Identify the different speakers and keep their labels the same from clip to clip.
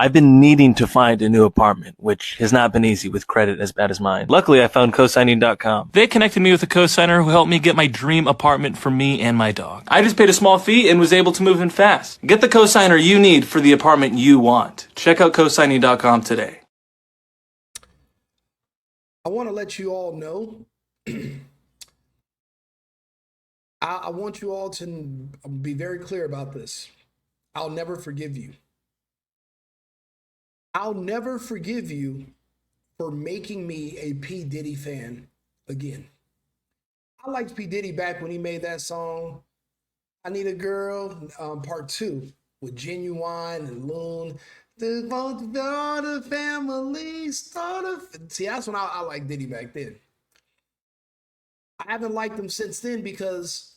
Speaker 1: I've been needing to find a new apartment, which has not been easy with credit as bad as mine. Luckily, I found cosigning.com. They connected me with a cosigner who helped me get my dream apartment for me and my dog. I just paid a small fee and was able to move in fast. Get the cosigner you need for the apartment you want. Check out cosigning.com today.
Speaker 2: I want to let you all know. I want you all to be very clear about this. I'll never forgive you. I'll never forgive you for making me a P. Diddy fan again. I liked P. Diddy back when he made that song, I Need a Girl, part 2, with Genuine and Loon. The family started. See, that's when I liked Diddy back then. I haven't liked him since then because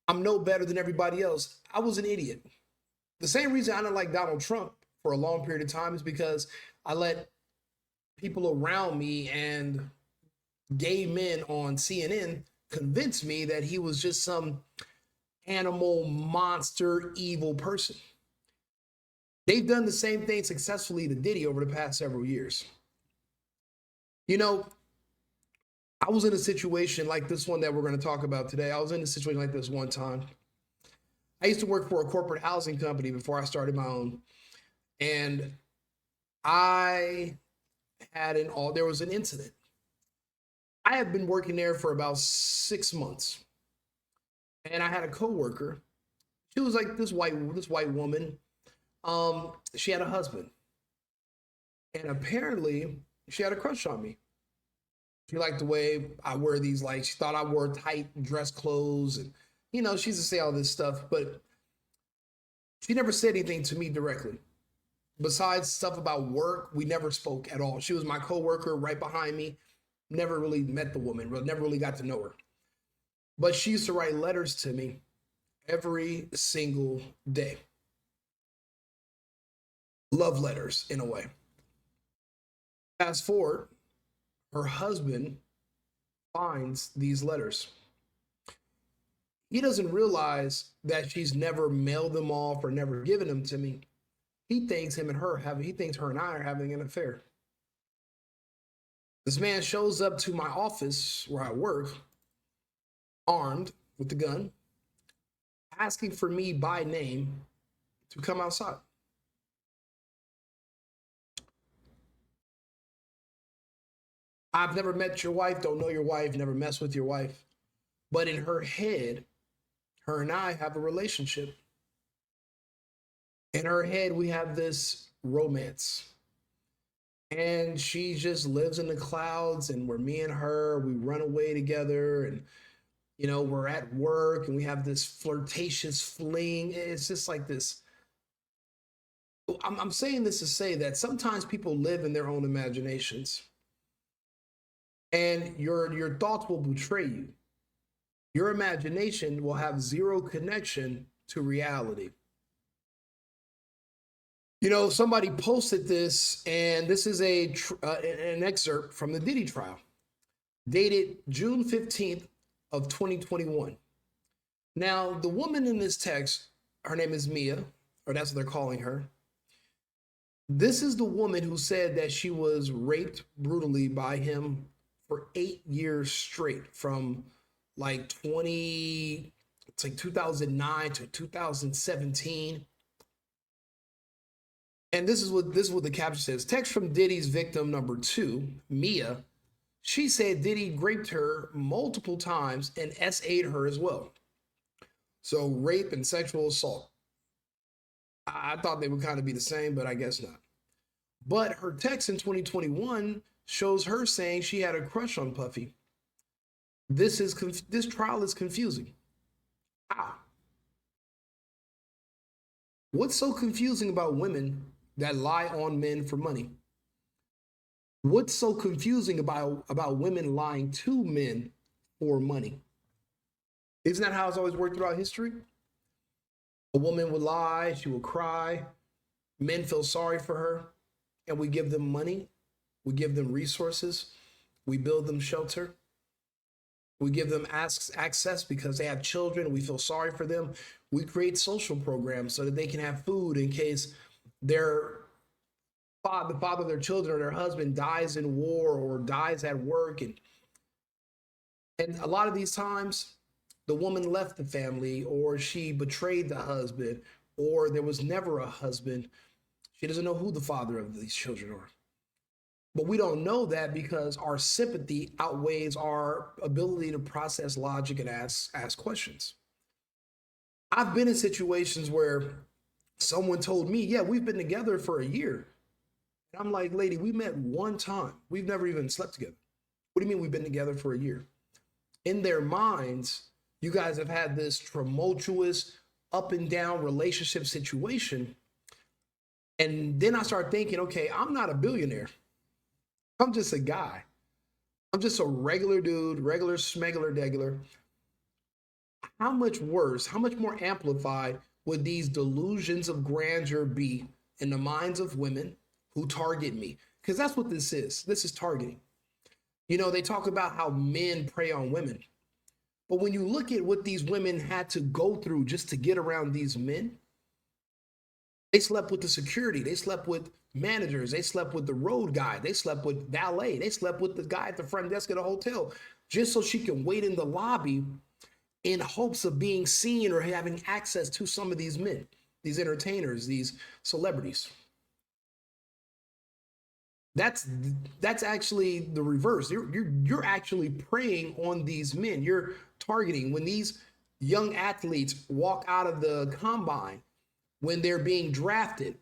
Speaker 2: I'm no better than everybody else. I was an idiot. The same reason I didn't like Donald Trump for a long period of time is because I let people around me and gay men on CNN convince me that he was just some animal, monster, evil person. They've done the same thing successfully to Diddy over the past several years. You know, I was in a situation like this one that we're going to talk about today. I was in a situation like this one time. I used to work for a corporate housing company before I started my own. And I had there was an incident. I had been working there for about 6 months. And I had a coworker. She was like this white woman. She had a husband. And apparently she had a crush on me. She liked the way I wear these, like, she thought I wore tight dress clothes. And, she used to say all this stuff, but she never said anything to me directly. Besides stuff about work, we never spoke at all. She was my coworker right behind me. Never really met the woman, never really got to know her. But she used to write letters to me every single day. Love letters, in a way. Fast forward, her husband finds these letters. He doesn't realize that she's never mailed them off or never given them to me. He thinks her and I are having an affair. This man shows up to my office where I work, armed with the gun, asking for me by name to come outside. I've never met your wife, don't know your wife, never messed with your wife. But in her head, her and I have a relationship. In her head, we have this romance. And she just lives in the clouds, and me and her, we run away together, and we're at work and we have this flirtatious fling. It's just like this. I'm saying this to say that sometimes people live in their own imaginations, and your thoughts will betray you. Your imagination will have zero connection to reality. Somebody posted this, and this is an excerpt from the Diddy trial, dated June 15th of 2021. Now, the woman in this text, her name is Mia, or that's what they're calling her. This is the woman who said that she was raped brutally by him for 8 years straight, from like 2009 to 2017. And this is what the caption says. Text from Diddy's victim number 2, Mia. She said Diddy raped her multiple times and SA'd her as well. So rape and sexual assault. I thought they would kind of be the same, but I guess not. But her text in 2021 shows her saying she had a crush on Puffy. This trial is confusing. What's so confusing about women that lie on men for money? What's so confusing about women lying to men for money? Isn't that how it's always worked throughout history? A woman would lie, she would cry, men feel sorry for her, and we give them money, we give them resources, we build them shelter, we give them access because they have children, we feel sorry for them. We create social programs so that they can have food in case their the father of their children or their husband dies in war or dies at work. And a lot of these times, the woman left the family or she betrayed the husband or there was never a husband. She doesn't know who the father of these children are. But we don't know that because our sympathy outweighs our ability to process logic and ask questions. I've been in situations where someone told me, yeah, we've been together for a year. And I'm like, lady, we met one time. We've never even slept together. What do you mean we've been together for a year? In their minds, you guys have had this tumultuous up and down relationship situation. And then I start thinking, okay, I'm not a billionaire. I'm just a guy. I'm just a regular dude, regular smegular degular. How much worse, how much more amplified would these delusions of grandeur be in the minds of women who target me? Because that's what this is. This is targeting. You know, they talk about how men prey on women. But when you look at what these women had to go through just to get around these men, they slept with the security. They slept with managers. They slept with the road guy. They slept with valet. They slept with the guy at the front desk at a hotel just so she can wait in the lobby in hopes of being seen or having access to some of these men, these entertainers, these celebrities. That's actually the reverse. You're actually preying on these men. You're targeting when these young athletes walk out of the combine, when they're being drafted,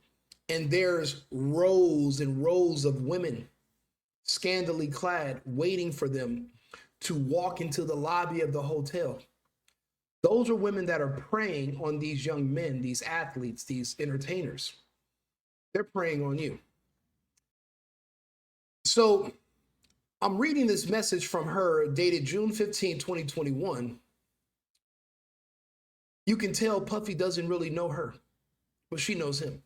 Speaker 2: and there's rows and rows of women scantily clad waiting for them to walk into the lobby of the hotel. Those are women that are preying on these young men, these athletes, these entertainers. They're preying on you. So I'm reading this message from her dated June 15, 2021. You can tell Puffy doesn't really know her, but she knows him.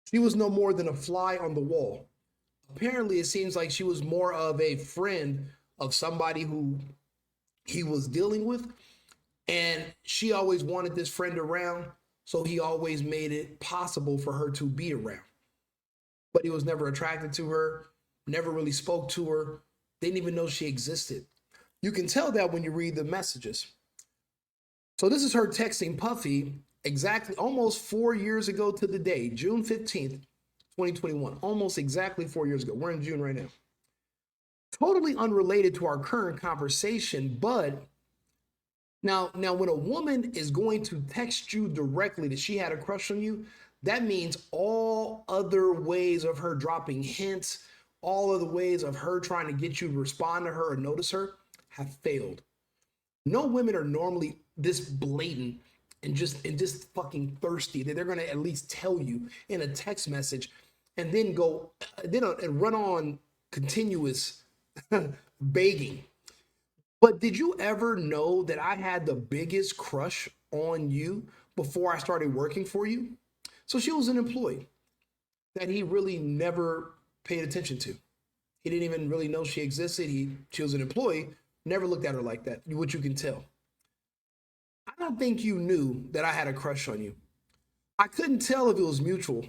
Speaker 2: She was no more than a fly on the wall. Apparently, it seems like she was more of a friend of somebody who he was dealing with. And she always wanted this friend around, so he always made it possible for her to be around. But he was never attracted to her, never really spoke to her, didn't even know she existed. You can tell that when you read the messages. So this is her texting Puffy exactly almost 4 years ago to the day, June 15th, 2021, almost exactly 4 years ago. We're in June right now. Totally unrelated to our current conversation, but now when a woman is going to text you directly that she had a crush on you, that means all other ways of her dropping hints, all of the ways of her trying to get you to respond to her or notice her have failed. No women are normally this blatant and just fucking thirsty that they're gonna at least tell you in a text message and then and run on continuous begging. But did you ever know that I had the biggest crush on you before I started working for you? So she was an employee that he really never paid attention to. He didn't even really know she existed. She was an employee, never looked at her like that, which you can tell. I don't think you knew that I had a crush on you. I couldn't tell if it was mutual.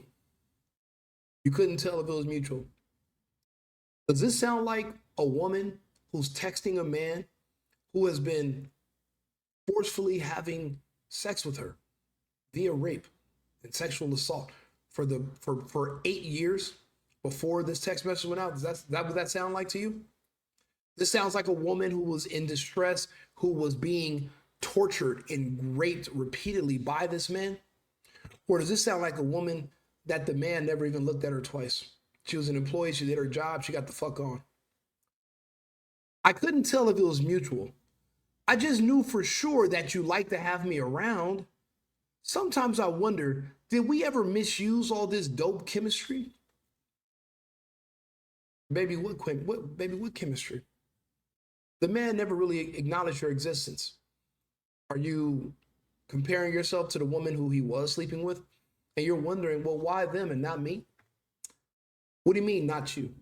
Speaker 2: You couldn't tell if it was mutual. Does this sound like a woman who's texting a man who has been forcefully having sex with her via rape and sexual assault for 8 years before this text message went out? Does that sound like to you? This sounds like a woman who was in distress, who was being tortured and raped repeatedly by this man? Or does this sound like a woman that the man never even looked at her twice? She was an employee, she did her job, she got the fuck on. I couldn't tell if it was mutual. I just knew for sure that you liked to have me around. Sometimes I wonder, did we ever misuse all this dope chemistry? Baby, what chemistry? The man never really acknowledged your existence. Are you comparing yourself to the woman who he was sleeping with? And you're wondering, well, why them and not me? What do you mean, not you?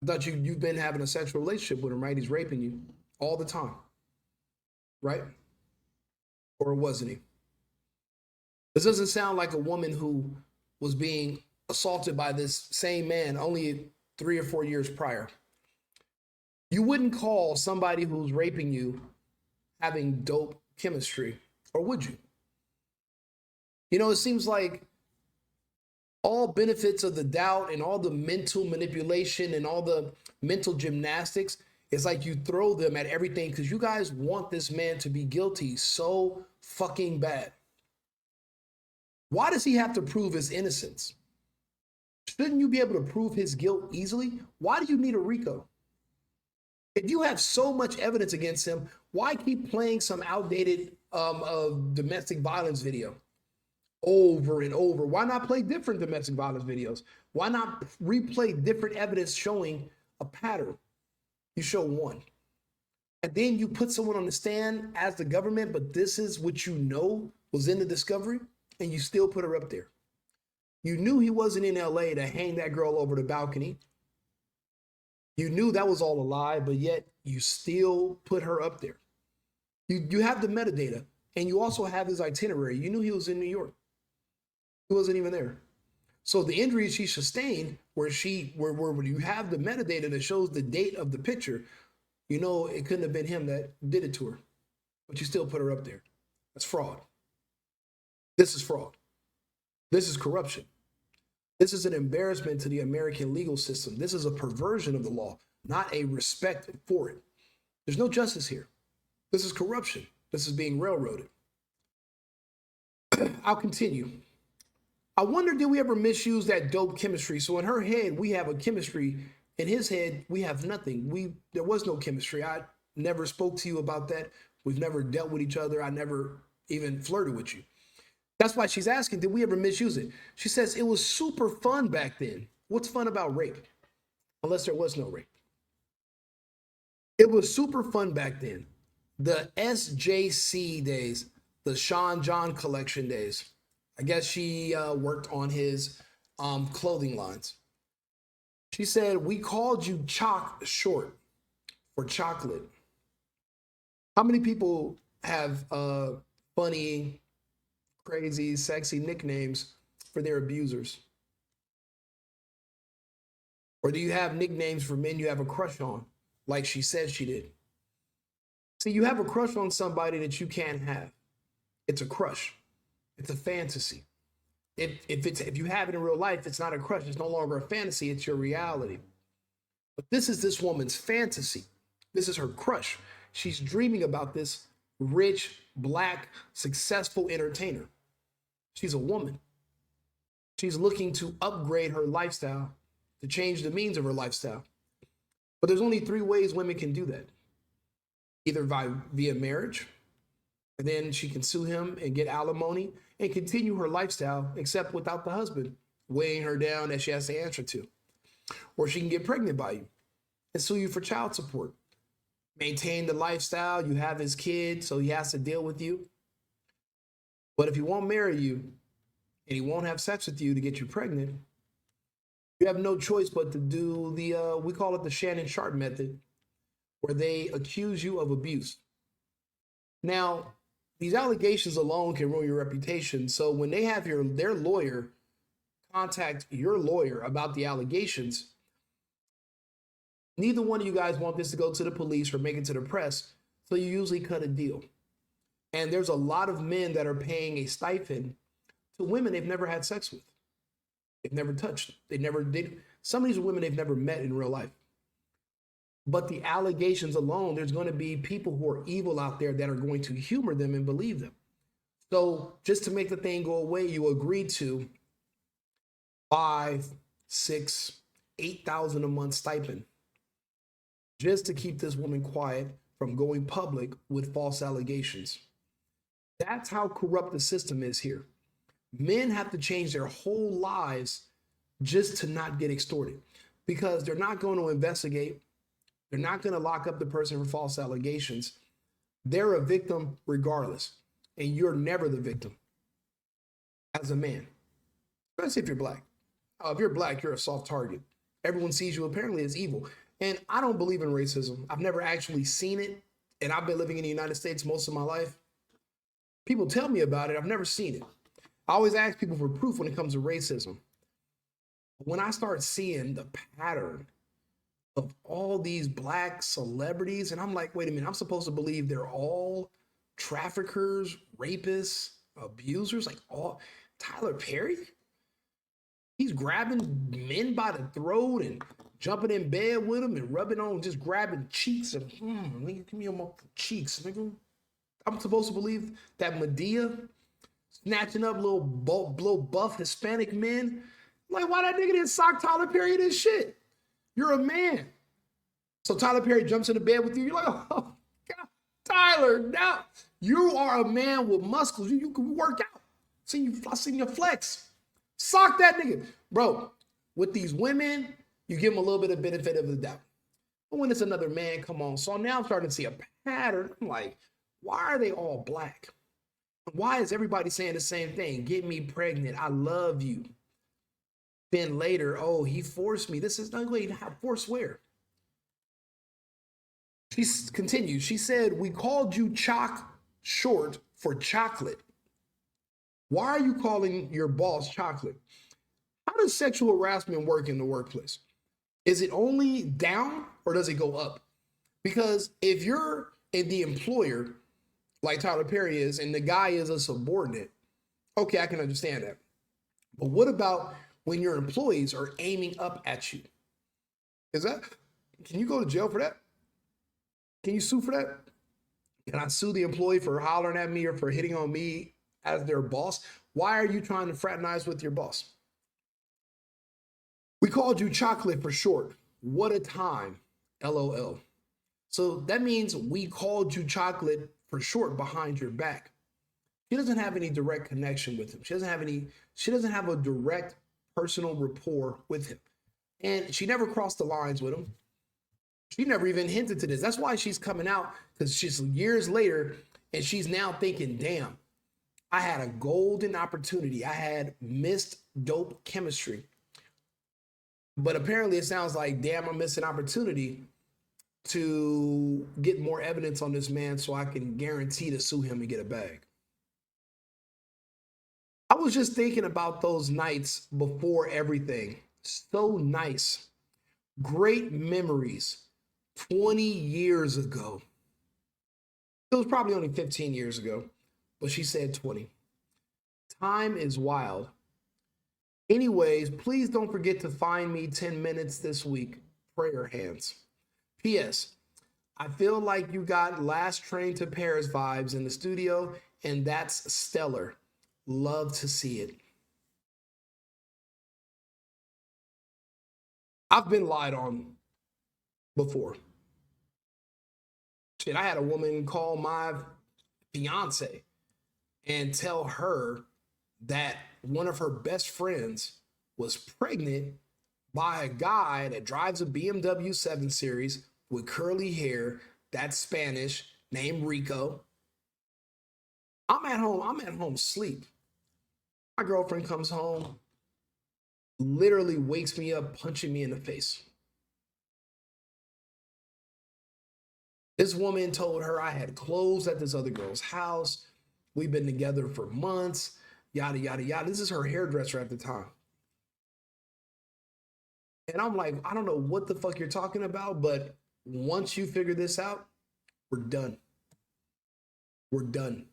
Speaker 2: I thought you've been having a sexual relationship with him, right? He's raping you all the time, right? Or wasn't he? This doesn't sound like a woman who was being assaulted by this same man only 3 or 4 years prior. You wouldn't call somebody who's raping you having dope chemistry, or would you? You know, it seems like all benefits of the doubt and all the mental manipulation and all the mental gymnastics, it's like you throw them at everything because you guys want this man to be guilty so fucking bad. Why does he have to prove his innocence? Shouldn't you be able to prove his guilt easily? Why do you need a RICO? If you have so much evidence against him, why keep playing some outdated domestic violence video over and over? Why not play different domestic violence videos? Why not replay different evidence showing a pattern? You show one. And then you put someone on the stand as the government, but this is what you know was in the discovery, and you still put her up there. You knew he wasn't in LA to hang that girl over the balcony. You knew that was all a lie, but yet you still put her up there. You have the metadata, and you also have his itinerary. You knew he was in New York. He wasn't even there. So the injuries she sustained, where you have the metadata that shows the date of the picture, you know it couldn't have been him that did it to her, but you still put her up there. That's fraud. This is fraud. This is corruption. This is an embarrassment to the American legal system. This is a perversion of the law, not a respect for it. There's no justice here. This is corruption. This is being railroaded. I'll continue. I wonder, did we ever misuse that dope chemistry? So in her head, we have a chemistry. In his head, we have nothing. There was no chemistry. I never spoke to you about that. We've never dealt with each other. I never even flirted with you. That's why she's asking, did we ever misuse it? She says, it was super fun back then. What's fun about rape? Unless there was no rape. It was super fun back then. The SJC days, the Sean John collection days. I guess she worked on his clothing lines. She said, we called you Chalk short for chocolate. How many people have funny, crazy, sexy nicknames for their abusers? Or do you have nicknames for men you have a crush on, like she said she did? See, you have a crush on somebody that you can't have. It's a crush. It's a fantasy. If you have it in real life, it's not a crush. It's no longer a fantasy. It's your reality. But this is this woman's fantasy. This is her crush. She's dreaming about this rich, black, successful entertainer. She's a woman. She's looking to upgrade her lifestyle, to change the means of her lifestyle. But there's only 3 ways women can do that. Either via marriage, and then she can sue him and get alimony and continue her lifestyle, except without the husband weighing her down that she has to answer to. Or she can get pregnant by you and sue you for child support. Maintain the lifestyle. You have his kid, so he has to deal with you. But if he won't marry you and he won't have sex with you to get you pregnant, you have no choice but to do we call it the Shannon Sharp method, where they accuse you of abuse. Now, these allegations alone can ruin your reputation. So when they have their lawyer contact your lawyer about the allegations, neither one of you guys want this to go to the police or make it to the press. So you usually cut a deal. And there's a lot of men that are paying a stipend to women they've never had sex with. They've never touched. Some of these women they've never met in real life. But the allegations alone, there's going to be people who are evil out there that are going to humor them and believe them. So just to make the thing go away, you agree to $5,000, $6,000, $8,000 a month stipend just to keep this woman quiet from going public with false allegations. That's how corrupt the system is here. Men have to change their whole lives just to not get extorted, because they're not going to investigate. They're not going to lock up the person for false allegations. They're a victim regardless. And you're never the victim as a man, especially if you're black. If you're black, you're a soft target. Everyone sees you apparently as evil. And I don't believe in racism. I've never actually seen it. And I've been living in the United States most of my life. People tell me about it. I've never seen it. I always ask people for proof when it comes to racism. When I start seeing the pattern of all these black celebrities, and I'm like, wait a minute, I'm supposed to believe they're all traffickers, rapists, abusers, like all Tyler Perry? He's grabbing men by the throat and jumping in bed with them and rubbing on, just grabbing cheeks and nigga, give me your cheeks, nigga. I'm supposed to believe that Medea snatching up little buff Hispanic men. Like, why that nigga didn't sock Tyler Perry this shit? You're a man. So Tyler Perry jumps into bed with you. You're like, oh God, Tyler, now you are a man with muscles. You can work out. I seen your flex. Sock that nigga. Bro, with these women, you give them a little bit of benefit of the doubt. But when it's another man, come on. So now I'm starting to see a pattern. I'm like, why are they all black? Why is everybody saying the same thing? Get me pregnant. I love you. Then later, oh, he forced me. This is no way. Force where? She continues. She said, we called you Chalk short for chocolate. Why are you calling your boss chocolate? How does sexual harassment work in the workplace? Is it only down or does it go up? Because if you're the employer, like Tyler Perry is, and the guy is a subordinate, okay, I can understand that. But what about when your employees are aiming up at you? Can you go to jail for that? Can you sue for that? Can I sue the employee for hollering at me or for hitting on me as their boss? Why are you trying to fraternize with your boss? We called you chocolate for short. What a time. LOL. So that means we called you chocolate for short behind your back. She doesn't have any direct connection with him. She doesn't have a direct personal rapport with him. And she never crossed the lines with him. She never even hinted to this. That's why she's coming out, because she's years later and she's now thinking, damn, I had a golden opportunity. I had missed dope chemistry. But apparently it sounds like, damn, I'm missing opportunity to get more evidence on this man so I can guarantee to sue him and get a bag. I was just thinking about those nights before everything. So nice. Great memories. 20 years ago. It was probably only 15 years ago, but she said 20. Time is wild. Anyways, please don't forget to find me 10 minutes this week. Prayer hands. P.S. I feel like you got Last Train to Paris vibes in the studio, and that's stellar. Love to see it. I've been lied on before. Shit, I had a woman call my fiance and tell her that one of her best friends was pregnant by a guy that drives a BMW 7 Series with curly hair, that's Spanish, named Rico. I'm at home sleep. My girlfriend comes home, literally wakes me up, punching me in the face. This woman told her I had clothes at this other girl's house. We've been together for months, yada, yada, yada. This is her hairdresser at the time. And I'm like, I don't know what the fuck you're talking about, but once you figure this out, we're done. We're done.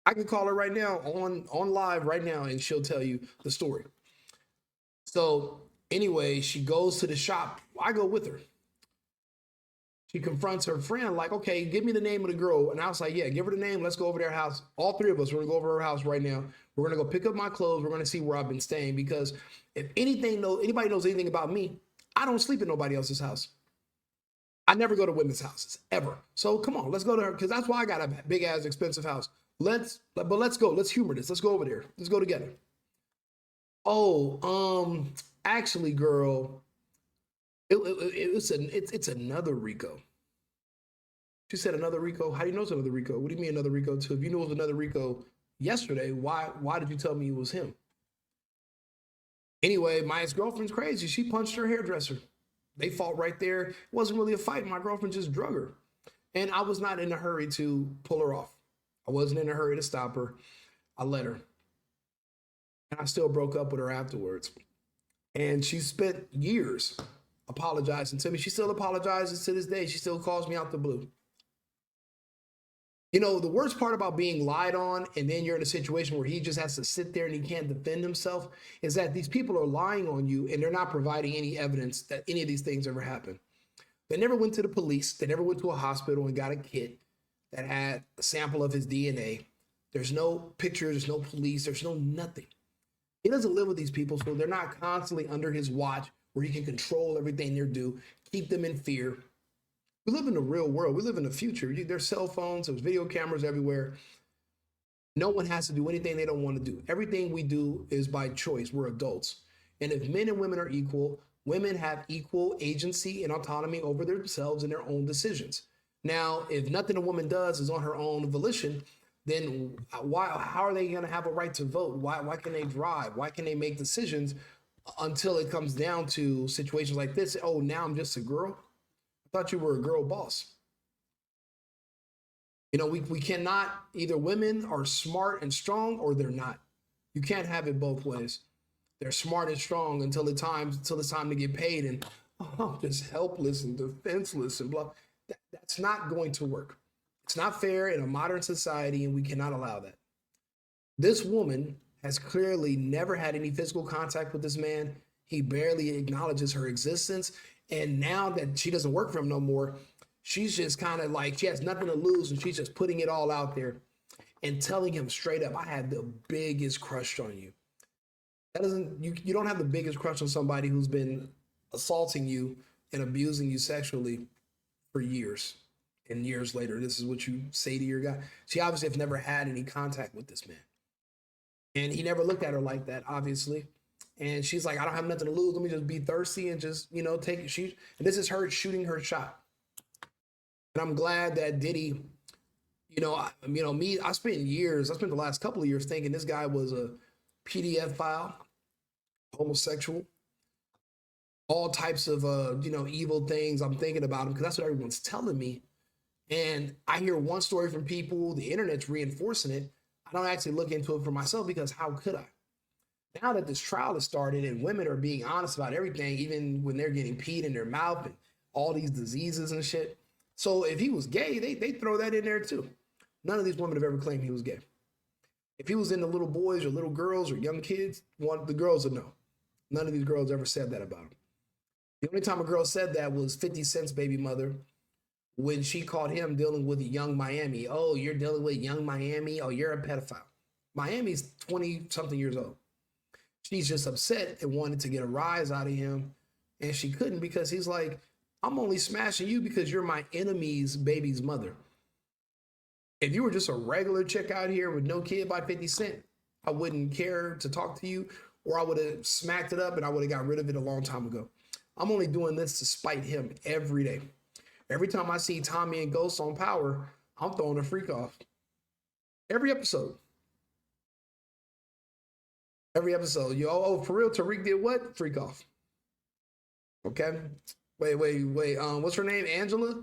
Speaker 2: I can call her right now on live right now and she'll tell you the story. So anyway, she goes to the shop. I go with her. She confronts her friend like, okay, give me the name of the girl. And I was like, yeah, give her the name. Let's go over to her house. All three of us, we're gonna go over her house right now. We're gonna go pick up my clothes. We're gonna see where I've been staying, because if anybody knows anything about me, I don't sleep in nobody else's house. I never go to women's houses ever. So come on, let's go to her, because that's why I got a big ass expensive house. Let's go. Let's humor this. Let's go over there. Let's go together. Oh, actually, girl, it's another Rico. She said another Rico. How do you know it's another Rico? What do you mean another Rico too? If you knew it was another Rico yesterday, why did you tell me it was him? Anyway, my ex-girlfriend's crazy. She punched her hairdresser. They fought right there. It wasn't really a fight. My girlfriend just drug her. And I was not in a hurry to pull her off. I wasn't in a hurry to stop her. I let her. And I still broke up with her afterwards. And she spent years apologizing to me. She still apologizes to this day. She still calls me out the blue. You know, the worst part about being lied on and then you're in a situation where he just has to sit there and he can't defend himself is that these people are lying on you and they're not providing any evidence that any of these things ever happened. They never went to the police. They never went to a hospital and got a kit that had a sample of his DNA. There's no pictures, there's no police, there's no nothing. He doesn't live with these people, so they're not constantly under his watch where he can control everything they do, keep them in fear. We live in the real world. We live in the future. There's cell phones, there's video cameras everywhere. No one has to do anything they don't want to do. Everything we do is by choice. We're adults. And if men and women are equal, women have equal agency and autonomy over themselves and their own decisions. Now, if nothing a woman does is on her own volition, then how are they going to have a right to vote? Why can they drive? Why can they make decisions until it comes down to situations like this? Oh, now I'm just a girl? I thought you were a girl boss. You know, we cannot, either women are smart and strong or they're not. You can't have it both ways. They're smart and strong until it's time to get paid and just helpless and defenseless and blah. That's not going to work. It's not fair in a modern society, and we cannot allow that. This woman has clearly never had any physical contact with this man. He barely acknowledges her existence. And now that she doesn't work for him no more, she's just kind of like, she has nothing to lose, and she's just putting it all out there and telling him straight up, I had the biggest crush on you. That doesn't, you don't have the biggest crush on somebody who's been assaulting you and abusing you sexually for years. And years later, this is what you say to your guy. She obviously has never had any contact with this man. And he never looked at her like that, obviously. And she's like, I don't have nothing to lose. Let me just be thirsty and just, take it. And this is her shooting her shot. And I'm glad that Diddy, I spent the last couple of years thinking this guy was a PDF file, homosexual, all types of, evil things. I'm thinking about him because that's what everyone's telling me. And I hear one story from people, the internet's reinforcing it. I don't actually look into it for myself because how could I? Now that this trial has started and women are being honest about everything, even when they're getting peed in their mouth and all these diseases and shit. So if he was gay, they throw that in there too. None of these women have ever claimed he was gay. If he was into little boys or little girls or young kids, the girls would know. None of these girls ever said that about him. The only time a girl said that was 50 Cent's baby mother when she caught him dealing with Young Miami. Oh, you're dealing with Young Miami. Oh, you're a pedophile. Miami's 20-something years old. She's just upset and wanted to get a rise out of him. And she couldn't because he's like, I'm only smashing you because you're my enemy's baby's mother. If you were just a regular chick out here with no kid by 50 Cent, I wouldn't care to talk to you, or I would have smacked it up and I would have got rid of it a long time ago. I'm only doing this to spite him every day. Every time I see Tommy and Ghost on Power, I'm throwing a freak off. Every episode. Every episode. For real, Tariq did what? Freak off. Okay? Wait. What's her name? Angela?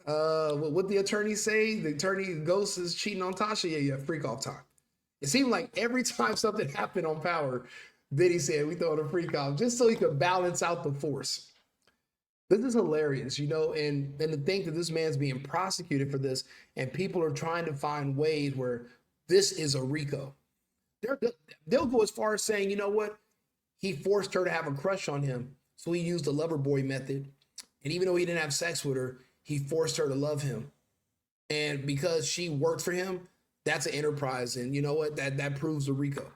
Speaker 2: What the attorney say? The attorney Ghost is cheating on Tasha? Yeah, freak off time. It seemed like every time something happened on Power, Diddy said we throwing a freak off just so he could balance out the force. This is hilarious, and to think that this man's being prosecuted for this and people are trying to find ways where this is a RICO. They'll go as far as saying, you know what? He forced her to have a crush on him. So he used the lover boy method. And even though he didn't have sex with her, he forced her to love him. And because she worked for him, that's an enterprise. And you know what? That proves a RICO.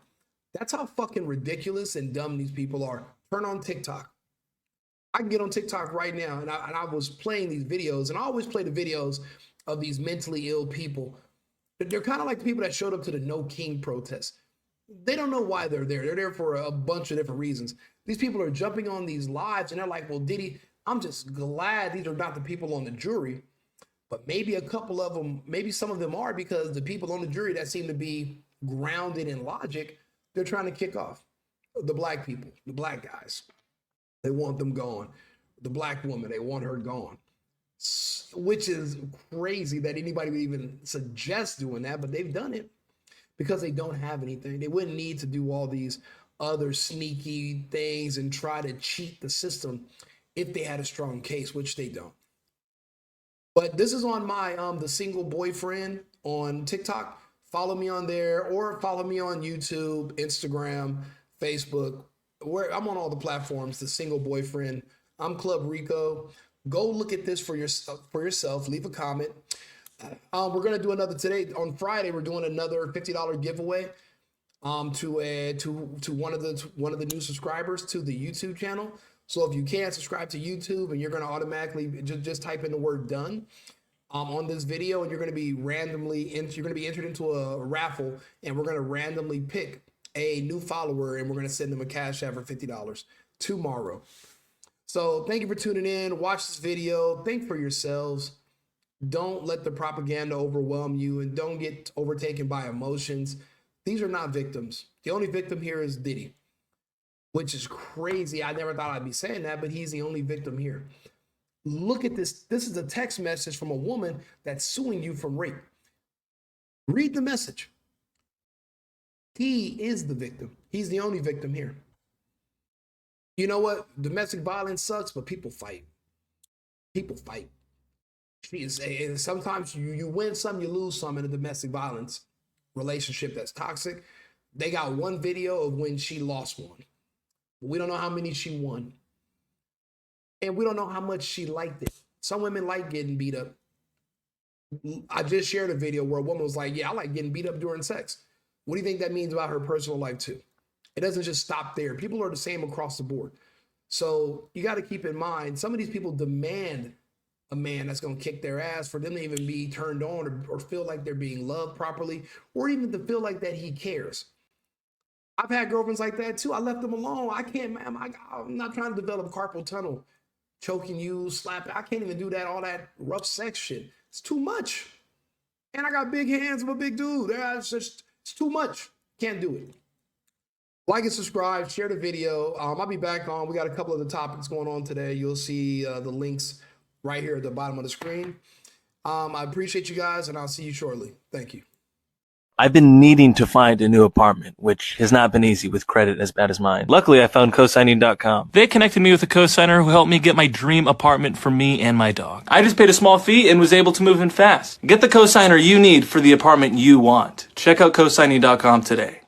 Speaker 2: That's how fucking ridiculous and dumb these people are. Turn on TikTok. I can get on TikTok right now, and I was playing these videos, and I always play the videos of these mentally ill people. They're kind of like the people that showed up to the No King protest. They don't know why they're there. They're there for a bunch of different reasons. These people are jumping on these lives, and they're like, well, Diddy, I'm just glad these are not the people on the jury, but maybe a couple of them, maybe some of them are, because the people on the jury that seem to be grounded in logic, they're trying to kick off. The black people, the black guys. They want them gone. The black woman, they want her gone. Which is crazy that anybody would even suggest doing that, but they've done it because they don't have anything. They wouldn't need to do all these other sneaky things and try to cheat the system if they had a strong case, which they don't. But this is on my The Single Boyfriend on TikTok. Follow me on there, or follow me on YouTube, Instagram, Facebook. Where I'm on all the platforms. The Single Boyfriend. I'm Club Rico. Go look at this for yourself. Leave a comment. We're gonna do another today on Friday. We're doing another $50 giveaway to one of the new subscribers to the YouTube channel. So if you can't subscribe to YouTube, and you're going to automatically just type in the word done on this video, and you're going to be entered into a raffle, and we're going to randomly pick a new follower, and we're going to send them a cash app for $50 tomorrow. So thank you for tuning in. Watch this video. Think for yourselves. Don't let the propaganda overwhelm you, and don't get overtaken by emotions. These are not victims. The only victim here is Diddy, which is crazy. I never thought I'd be saying that, but he's the only victim here. Look at this. This is a text message from a woman that's suing you from rape. Read the message. He is the victim. He's the only victim here. You know what? Domestic violence sucks, but people fight. People fight. And sometimes you win some, you lose some in a domestic violence relationship that's toxic. They got one video of when she lost one. We don't know how many she won. And we don't know how much she liked it. Some women like getting beat up. I just shared a video where a woman was like, yeah, I like getting beat up during sex. What do you think that means about her personal life too? It doesn't just stop there. People are the same across the board. So you got to keep in mind, some of these people demand a man that's going to kick their ass for them to even be turned on, or feel like they're being loved properly, or even to feel like that he cares. I've had girlfriends like that too. I left them alone. I can't, man. I'm not trying to develop carpal tunnel, choking you, slapping. I can't even do that, all that rough sex shit. It's too much. And I got big hands. I'm a big dude. It's too much. Can't do it. Like and subscribe, share the video. I'll be back on. We got a couple of the topics going on today. You'll see the links right here at the bottom of the screen. I appreciate you guys, and I'll see you shortly. Thank you.
Speaker 1: I've been needing to find a new apartment, which has not been easy with credit as bad as mine. Luckily, I found cosigning.com. They connected me with a cosigner who helped me get my dream apartment for me and my dog. I just paid a small fee and was able to move in fast. Get the cosigner you need for the apartment you want. Check out cosigning.com today.